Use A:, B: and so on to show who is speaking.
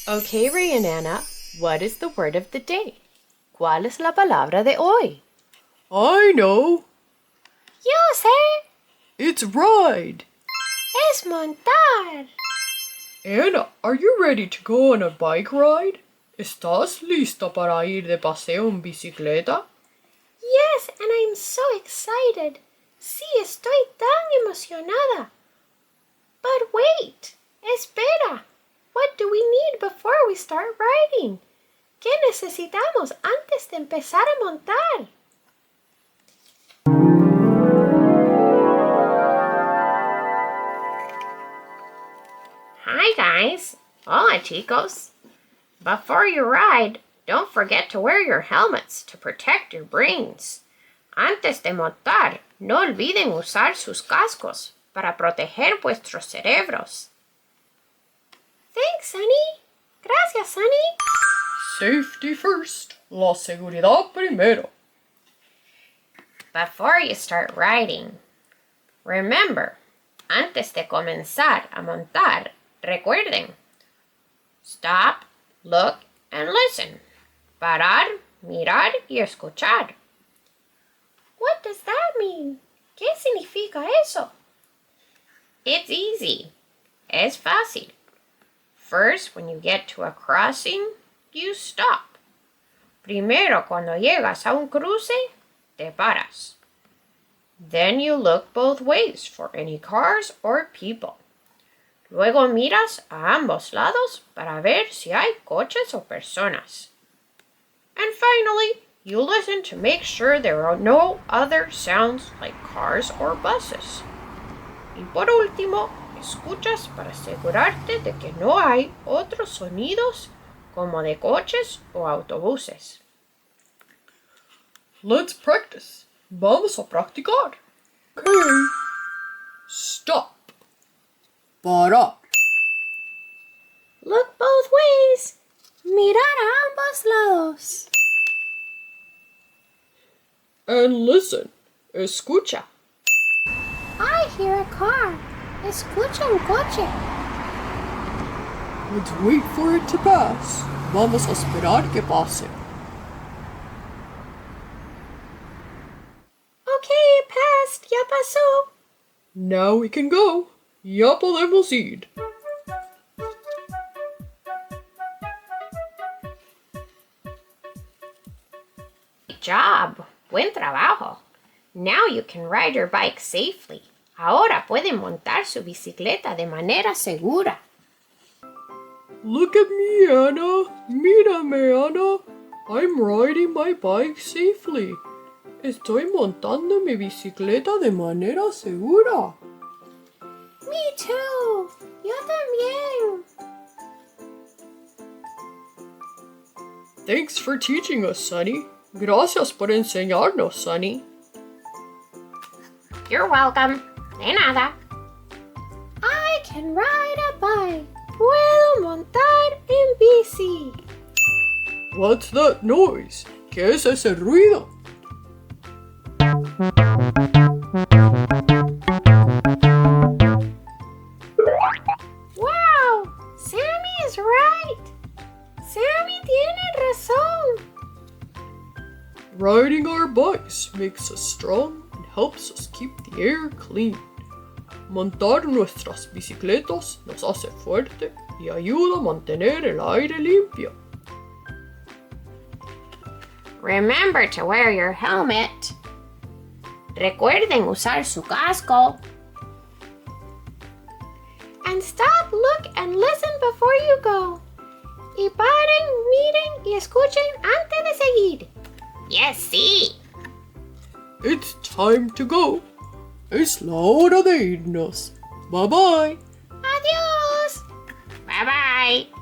A: Okay, Ray and Anna, what is the word of the day? ¿Cuál es la palabra de hoy?
B: I know.
C: Yo sé.
B: It's ride.
C: Es montar.
B: Anna, are you ready to go on a bike ride? ¿Estás lista para ir de paseo en bicicleta?
C: Yes, and I'm so excited. Sí, estoy tan emocionada. But wait, espera. What do we need before we start riding? ¿Qué necesitamos antes de empezar a montar?
D: Hi guys! Hola chicos! Before you ride, don't forget to wear your helmets to protect your brains. Antes de montar, no olviden usar sus cascos para proteger vuestros cerebros.
C: Thanks, Sunny. Gracias, Sunny.
B: Safety first. La seguridad primero.
D: Before you start riding, remember, antes de comenzar a montar, recuerden, stop, look, and listen. Parar, mirar y escuchar.
C: What does that mean? ¿Qué significa eso?
D: It's easy. Es fácil. First, when you get to a crossing, you stop. Primero, cuando llegas a un cruce, te paras. Then you look both ways for any cars or people. Luego miras a ambos lados para ver si hay coches o personas. And finally, you listen to make sure there are no other sounds like cars or buses. Y por último, escuchas para asegurarte de que no hay otros sonidos como de coches o autobuses.
B: Let's practice. Vamos a practicar. Okay. Stop. Parar.
C: Look both ways. Mirar a ambos lados.
B: And listen. Escucha.
C: I hear a car. Escucho un coche.
B: Let's wait for it to pass. Vamos a esperar que pase.
C: Okay, it passed. Ya pasó.
B: Now we can go. Ya podemos ir.
D: Good job. Buen trabajo. Now you can ride your bike safely. Ahora pueden montar su bicicleta de manera segura.
B: Look at me, Anna. Mírame, Anna. I'm riding my bike safely. Estoy montando mi bicicleta de manera segura.
C: Me too. Yo también.
B: Thanks for teaching us, Sunny. Gracias por enseñarnos, Sunny.
D: You're welcome. De nada.
C: I can ride a bike. Puedo montar en bici.
B: What's that noise? ¿Qué es ese ruido?
C: Wow, Sammy is right. Sammy tiene razón.
B: Riding our bikes makes us strong and helps us keep the air clean. Montar nuestras bicicletas nos hace fuerte y ayuda a mantener el aire limpio.
D: Remember to wear your helmet. Recuerden usar su casco.
C: And stop, look, and listen before you go. Y paren, miren y escuchen antes de seguir.
D: Yes, sí.
B: It's time to go. Es la hora de irnos. Bye bye.
C: Adiós.
D: Bye bye.